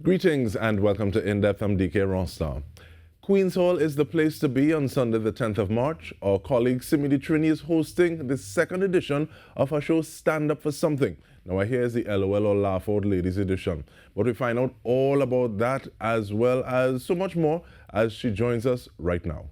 Greetings and welcome to In Depth. I'm Dike Rostant. Queen's Hall is the place to be on Sunday the 10th of March. Our colleague Simmy De Trini is hosting the second edition of her show Stand Up for Something. Now here is the LOL or Laugh Out Ladies edition. But we find out all about that as well as so much more as she joins us right now.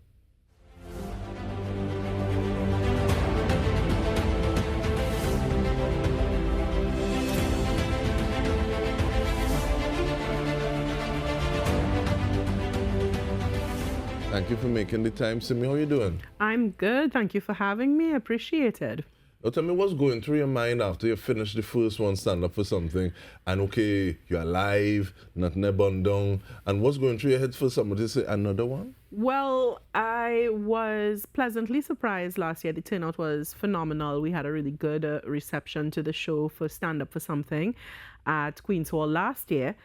Thank you for making the time. Simmy, how are you doing? I'm good. Thank you for having me. Appreciated. Now tell me what's going through your mind after you finish the first one, Stand Up for Something, and okay, you're alive, nothing abundant, and what's going through your head for somebody to say another one? Well, I was pleasantly surprised last year. The turnout was phenomenal. We had a really good reception to the show for Stand Up for Something at Queen's Hall last year.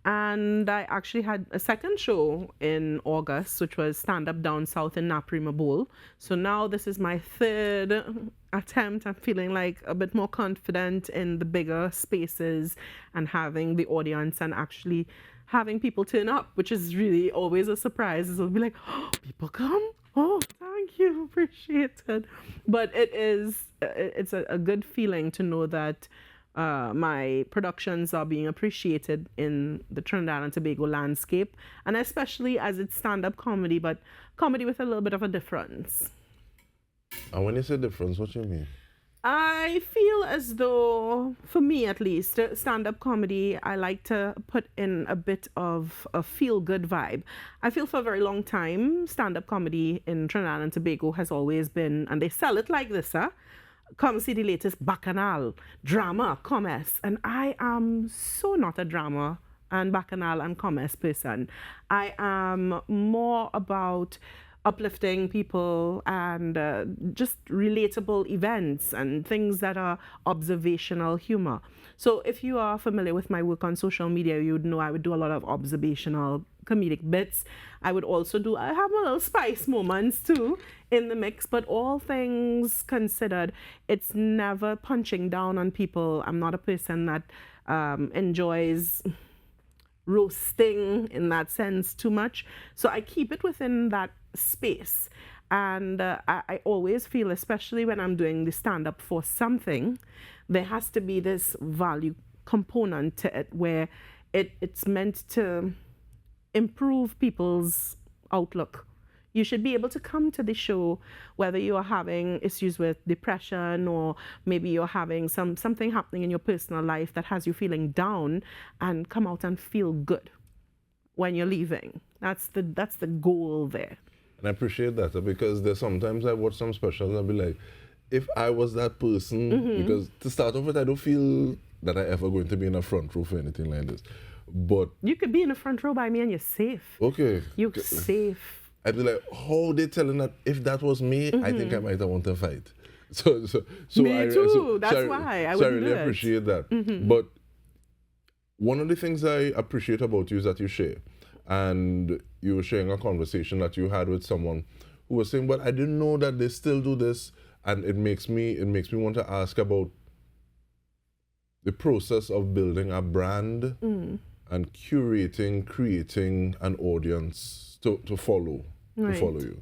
And I actually had a second show in August, which was Stand Up Down South in Naprima Bowl. So now this is my third attempt. I'm feeling like a bit more confident in the bigger spaces and having the audience and actually having people turn up, which is really always a surprise. It'll be like, oh, people come? Oh, thank you, appreciate it. But it's a good feeling to know that my productions are being appreciated in the Trinidad and Tobago landscape, and especially as it's stand-up comedy, but comedy with a little bit of a difference. And when you say difference, what do you mean? I feel as though, for me at least, stand-up comedy, I like to put in a bit of a feel-good vibe. I feel for a very long time, stand-up comedy in Trinidad and Tobago has always been, and they sell it like this, come see the latest bacchanal, drama, commerce. And I am so not a drama and bacchanal and commerce person. I am more about uplifting people and just relatable events and things that are observational humor. So if you are familiar with my work on social media, you would know I would do a lot of observational comedic bits. I have a little spice moments too in the mix, but all things considered, it's never punching down on people. I'm not a person that enjoys roasting in that sense too much. So I keep it within that space. And I always feel, especially when I'm doing the stand-up for something, there has to be this value component to it where it's meant to improve people's outlook. You should be able to come to the show whether you are having issues with depression or maybe you're having something happening in your personal life that has you feeling down, and come out and feel good when you're leaving. That's the goal there. And I appreciate that because there's sometimes I watch some specials and I'll be like, if I was that person, because to start off with, I don't feel that I ever going to be in a front row for anything like this. But you could be in the front row by me and you're safe. Okay. You're safe. I'd be like, how they telling that if that was me, I think I might have want to fight. So me too. That's why I wouldn't really appreciate that. But one of the things I appreciate about you is that you share. And you were sharing a conversation that you had with someone who was saying, but I didn't know that they still do this. And it makes me want to ask about the process of building a brand and creating an audience to follow you.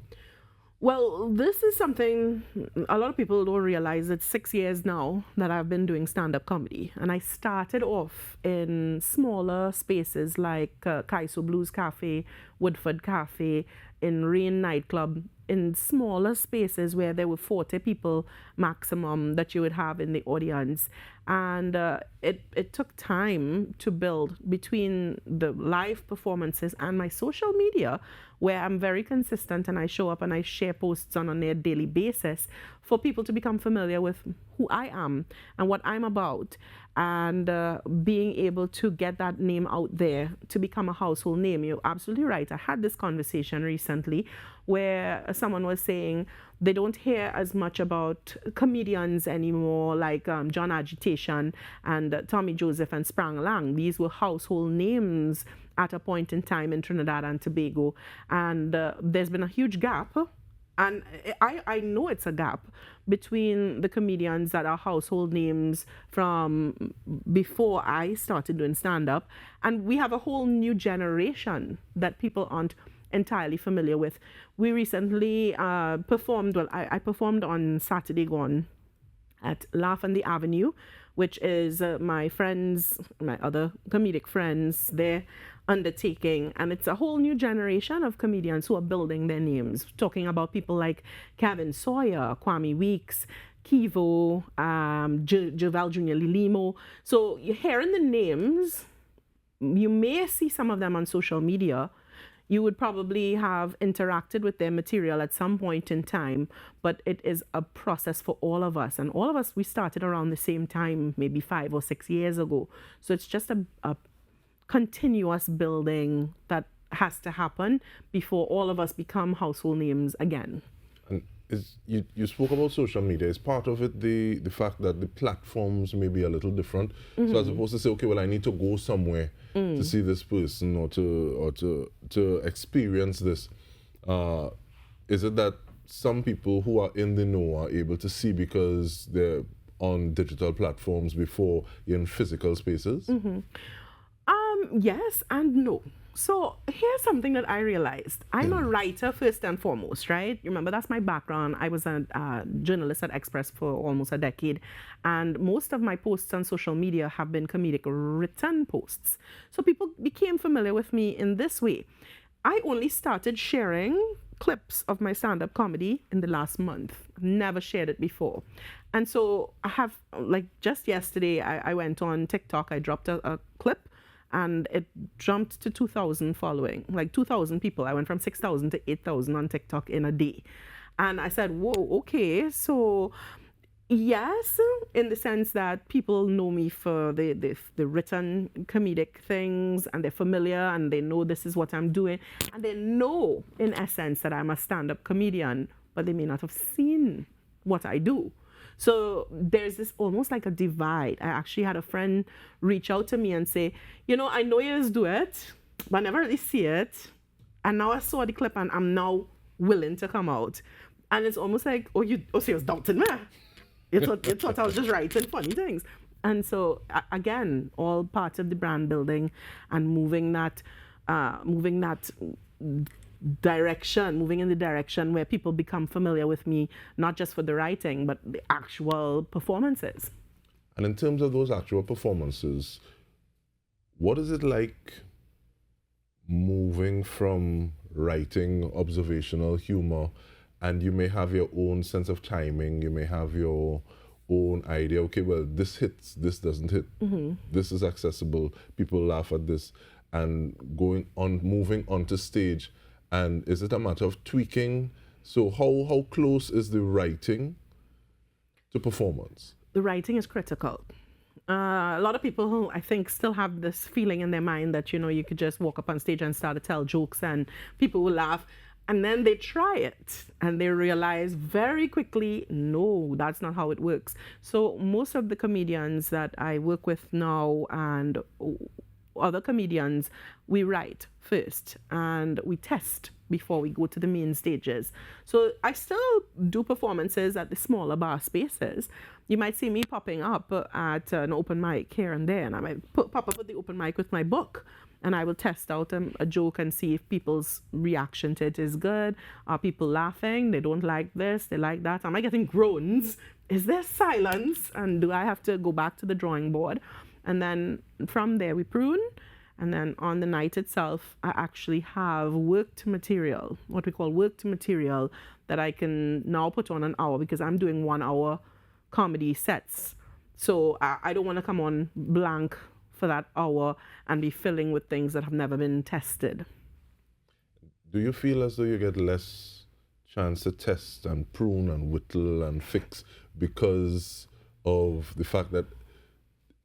Well, this is something a lot of people don't realize. It's 6 years now that I've been doing stand-up comedy. And I started off in smaller spaces like Kaiso Blues Cafe, Woodford Cafe, in Rain nightclub, in smaller spaces where there were 40 people maximum that you would have in the audience. And it took time to build between the live performances and my social media, where I'm very consistent and I show up and I share posts on a daily basis for people to become familiar with who I am and what I'm about, and being able to get that name out there to become a household name. You're absolutely right. I had this conversation recently where someone was saying they don't hear as much about comedians anymore, like John Agitation and Tommy Joseph and Sprang Lang. These were household names at a point in time in Trinidad and Tobago. And there's been a huge gap And I know it's a gap between the comedians that are household names from before I started doing stand up, and we have a whole new generation that people aren't entirely familiar with. We recently performed, well, I performed on Saturday gone at Laugh on the Avenue, which is my friends, my other comedic friends, their undertaking. And it's a whole new generation of comedians who are building their names, talking about people like Kevin Sawyer, Kwame Weeks, Kivo, Javel Jr. Lilimo. So you're hearing the names. You may see some of them on social media. You would probably have interacted with their material at some point in time, but it is a process for all of us. And all of us, we started around the same time, maybe 5 or 6 years ago. So it's just a continuous building that has to happen before all of us become household names again. And you spoke about social media. Is part of it the fact that the platforms may be a little different? So as opposed to say, okay, well, I need to go somewhere to see this person or to experience this, is it that some people who are in the know are able to see because they're on digital platforms before you're in physical spaces? Yes and no. So here's something that I realized. I'm a writer first and foremost, right? Remember, that's my background. I was a journalist at Express for almost a decade. And most of my posts on social media have been comedic written posts. So people became familiar with me in this way. I only started sharing clips of my stand-up comedy in the last month. Never shared it before. And so I have, like just yesterday, I went on TikTok. I dropped a clip and it jumped to 2,000 following, like 2,000 people. I went from 6,000 to 8,000 on TikTok in a day. And I said, whoa, okay. So yes, in the sense that people know me for the written comedic things, and they're familiar and they know this is what I'm doing. And they know, in essence, that I'm a stand-up comedian, but they may not have seen what I do. So there's this almost like a divide. I actually had a friend reach out to me and say, you know, I know you just do it, but I never really see it. And now I saw the clip and I'm now willing to come out. And it's almost like, so you was doubting me. You thought I was just writing funny things. And so, again, all part of the brand building and moving in the direction where people become familiar with me, not just for the writing, but the actual performances. And in terms of those actual performances, what is it like moving from writing observational humor, and you may have your own sense of timing, you may have your own idea, okay, well, this hits, this doesn't hit, this is accessible, people laugh at this, and moving onto stage. And is it a matter of tweaking? So how close is the writing to performance? The writing is critical. A lot of people who I think still have this feeling in their mind that, you know, you could just walk up on stage and start to tell jokes and people will laugh. And then they try it and they realize very quickly, no, that's not how it works. So most of the comedians that I work with now and other comedians, we write first and we test before we go to the main stages. So I still do performances at the smaller bar spaces. You might see me popping up at an open mic here and there, and I might pop up at the open mic with my book, and I will test out a joke and see if people's reaction to it is good. Are people laughing? They don't like this, they like that. Am I getting groans? Is there silence? And do I have to go back to the drawing board? And then from there we prune. And then on the night itself, I actually have worked material, what we call worked material, that I can now put on an hour, because I'm doing 1 hour comedy sets. So I don't want to come on blank for that hour and be filling with things that have never been tested. Do you feel as though you get less chance to test and prune and whittle and fix because of the fact that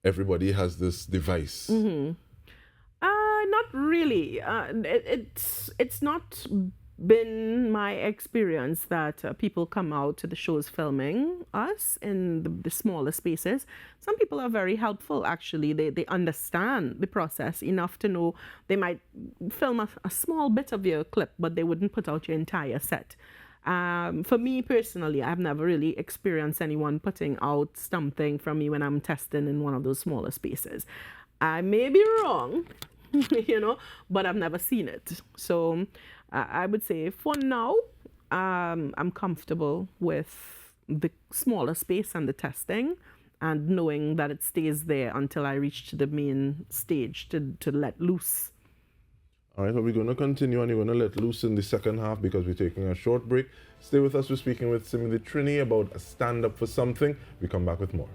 everybody has this device? Not really. It's not been my experience that people come out to the shows filming us in the smaller spaces. Some people are very helpful, actually. They understand the process enough to know they might film a small bit of your clip, but they wouldn't put out your entire set. For me personally, I've never really experienced anyone putting out something from me when I'm testing in one of those smaller spaces. I may be wrong, but I've never seen it. So I would say for now, I'm comfortable with the smaller space and the testing and knowing that it stays there until I reach to the main stage to let loose. All right, well, we're going to continue and you're going to let loose in the second half because we're taking a short break. Stay with us. We're speaking with Simmy De Trini about a stand up for something. We come back with more.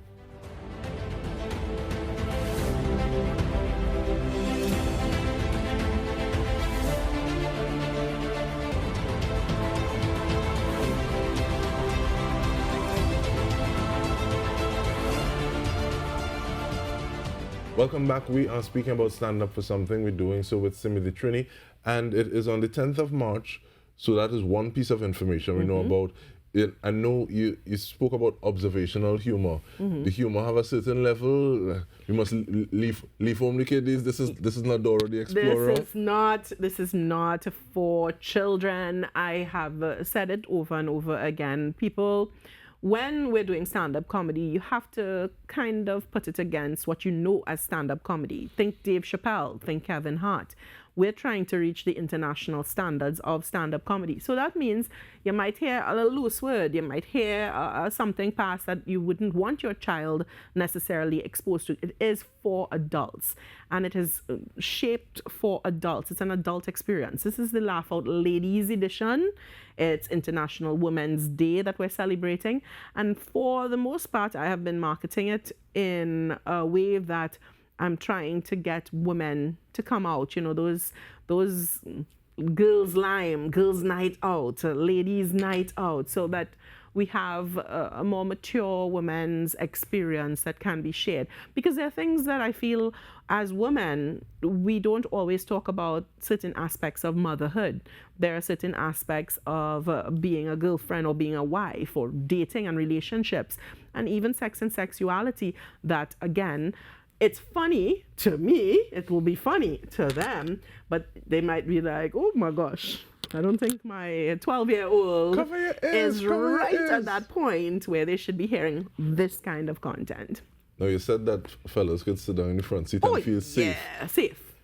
Welcome back. We are speaking about Stand Up for Something. We're doing so with Simmy De Trini, and it is on the 10th of March. So that is one piece of information we know about it. I know you spoke about observational humor. The humor have a certain level. We must leave home the kiddies. This is not Dora the Explorer. This is not for children. I have said it over and over again. People, when we're doing stand-up comedy, you have to kind of put it against what you know as stand-up comedy. Think Dave Chappelle, think Kevin Hart. We're trying to reach the international standards of stand-up comedy. So that means you might hear a little loose word, you might hear something pass that you wouldn't want your child necessarily exposed to. It is for adults, and it is shaped for adults. It's an adult experience. This is the Laugh Out Ladies edition. It's International Women's Day that we're celebrating. And for the most part, I have been marketing it in a way that I'm trying to get women to come out, those girls' night out, ladies' night out, so that we have a more mature women's experience that can be shared. Because there are things that I feel as women, we don't always talk about certain aspects of motherhood. There are certain aspects of being a girlfriend or being a wife or dating and relationships, and even sex and sexuality that, again, it's funny to me, it will be funny to them, but they might be like, oh my gosh, I don't think my 12-year-old is right at that point where they should be hearing this kind of content. Now, you said that fellas could sit down in the front seat and feel safe. Yeah, safe.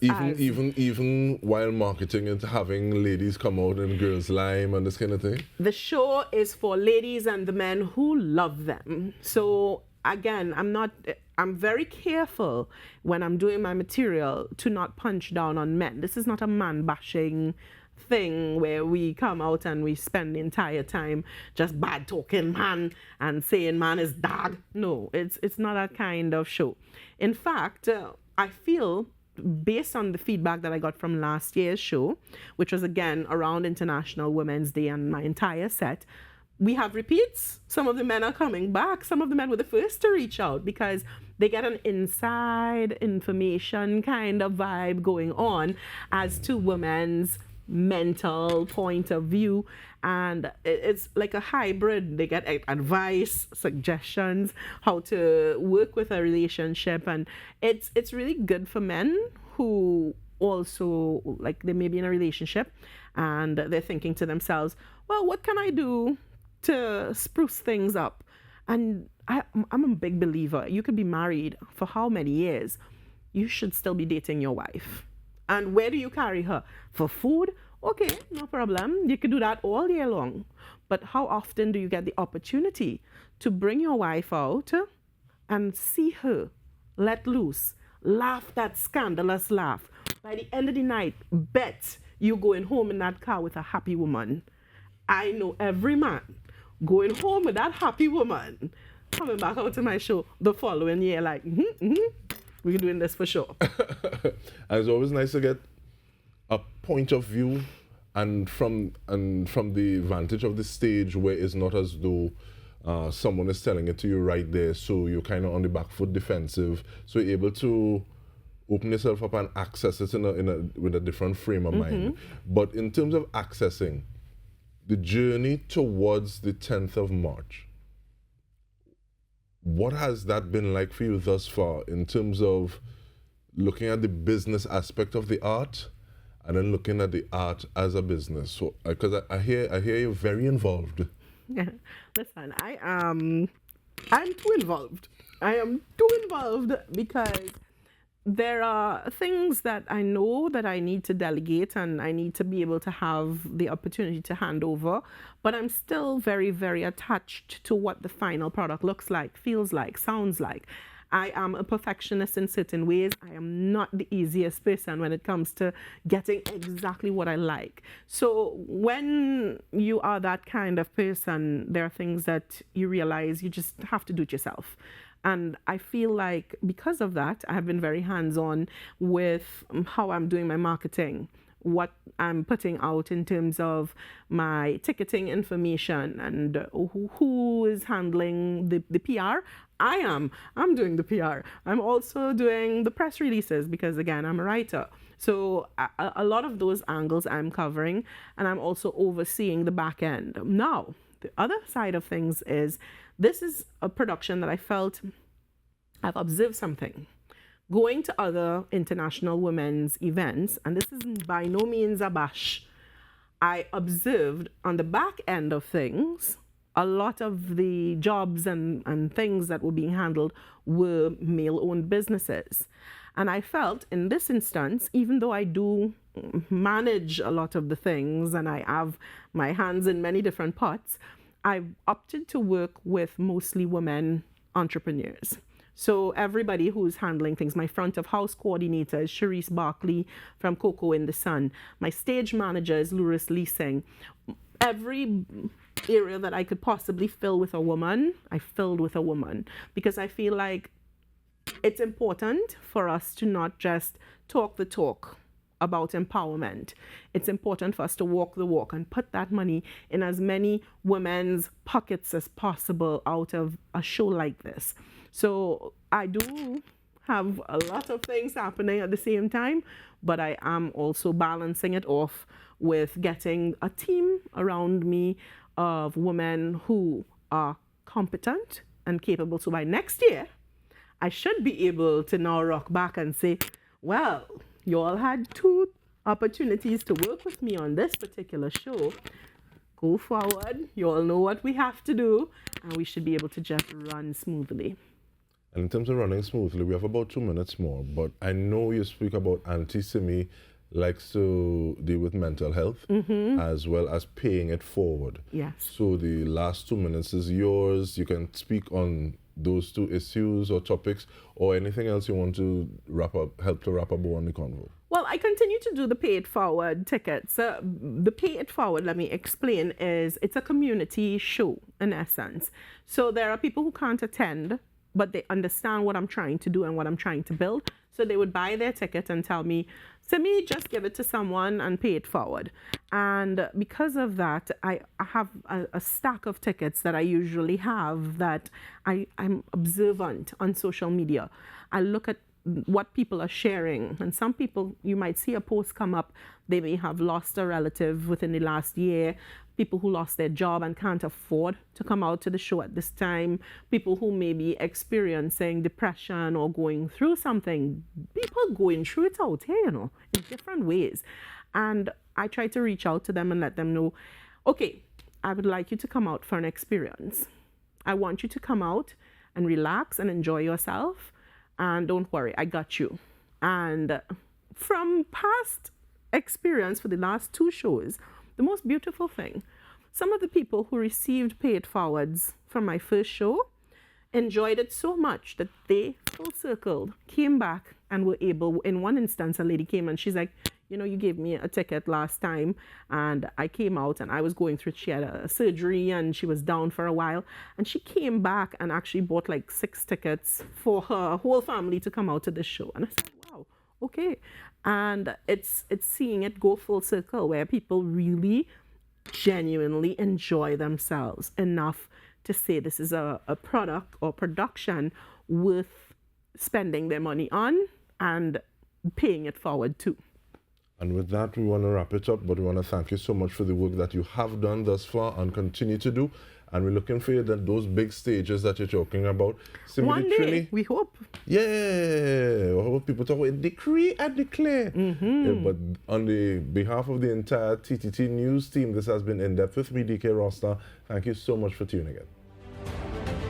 Even while marketing it, having ladies come out in girls' lime and this kind of thing? The show is for ladies and the men who love them. So again, I'm very careful when I'm doing my material to not punch down on men. This is not a man bashing thing where we come out and we spend the entire time just bad talking man and saying man is dog. No, it's not that kind of show. In fact, I feel, based on the feedback that I got from last year's show, which was again around International Women's Day and my entire set, we have repeats. Some of the men are coming back. Some of the men were the first to reach out because they get an inside information kind of vibe going on as to women's mental point of view. And it's like a hybrid. They get advice, suggestions, how to work with a relationship. And it's really good for men who also, like, they may be in a relationship and they're thinking to themselves, well, what can I do to spruce things up? And I'm a big believer. You could be married for how many years? You should still be dating your wife. And where do you carry her? For food? Okay, no problem. You could do that all year long. But how often do you get the opportunity to bring your wife out and see her let loose, laugh that scandalous laugh? By the end of the night, bet you going home in that car with a happy woman. I know every man going home with that happy woman, coming back out to my show the following year like, we're doing this for sure. And it's always nice to get a point of view and from the vantage of the stage where it's not as though someone is telling it to you right there, so you're kind of on the back foot defensive, so you're able to open yourself up and access it with a different frame of mind. But in terms of accessing the journey towards the 10th of March, what has that been like for you thus far in terms of looking at the business aspect of the art and then looking at the art as a business. So, because I hear you're very involved. Yeah. Listen, I'm too involved. I am too involved because there are things that I know that I need to delegate and I need to be able to have the opportunity to hand over, but I'm still very, very attached to what the final product looks like, feels like, sounds like. I am a perfectionist in certain ways. I am not the easiest person when it comes to getting exactly what I like. So when you are that kind of person, there are things that you realize you just have to do it yourself. And I feel like because of that, I have been very hands-on with how I'm doing my marketing, what I'm putting out in terms of my ticketing information and who is handling the PR. I'm doing the PR. I'm also doing the press releases because, again, I'm a writer. So a lot of those angles I'm covering, and I'm also overseeing the back end. Now, the other side of things is this is a production that I felt I've observed something. Going to other international women's events, and this is by no means a bash, I observed on the back end of things, a lot of the jobs and things that were being handled were male-owned businesses. And I felt in this instance, even though I do manage a lot of the things and I have my hands in many different pots, I opted to work with mostly women entrepreneurs. So everybody who's handling things, my front of house coordinator is Sharice Barkley from Cocoa in the Sun. My stage manager is Louris Leasing. Every area that I could possibly fill with a woman, I filled with a woman, because I feel like it's important for us to not just talk the talk about empowerment. It's important for us to walk the walk and put that money in as many women's pockets as possible out of a show like this. So I do have a lot of things happening at the same time, but I am also balancing it off with getting a team around me of women who are competent and capable. So by next year, I should be able to now rock back and say, well, you all had 2 opportunities to work with me on this particular show. Go forward. You all know what we have to do, and we should be able to just run smoothly. And in terms of running smoothly, we have about 2 minutes more, but I know you speak about Auntie Simmy likes to deal with mental health as well as paying it forward. Yes. So the last 2 minutes is yours. You can speak on those 2 issues or topics or anything else you want to help to wrap up on the convo. Well, I continue to do the Pay It Forward tickets. The Pay It Forward, let me explain, it's a community show in essence. So there are people who can't attend, but they understand what I'm trying to do and what I'm trying to build. So they would buy their ticket and tell me, Simmy, just give it to someone and pay it forward. And because of that, I have a stack of tickets that I usually have that I'm observant on social media. I look at what people are sharing. And some people, you might see a post come up, they may have lost a relative within the last year, people who lost their job and can't afford to come out to the show at this time, people who may be experiencing depression or going through something. People going through it out here, in different ways. And I try to reach out to them and let them know, okay, I would like you to come out for an experience. I want you to come out and relax and enjoy yourself. And don't worry, I got you. And from past experience for the last 2 shows, the most beautiful thing, some of the people who received Pay It Forwards from my first show enjoyed it so much that they full circled, came back and were able, in one instance, a lady came and she's like, you gave me a ticket last time and I came out and I was going through, she had a surgery and she was down for a while. And she came back and actually bought like 6 tickets for her whole family to come out to this show. And I said, wow, okay. And it's seeing it go full circle where people really genuinely enjoy themselves enough to say this is a product or production worth spending their money on and paying it forward too. And with that, we want to wrap it up, but we want to thank you so much for the work that you have done thus far and continue to do. And we're looking for those big stages that you're talking about. Simmy One De day, Trini, we hope. yeah, people talk about decree and declare. Yeah, but on the behalf of the entire TTT News team, this has been In Depth with me, Dike Rostant. Thank you so much for tuning in.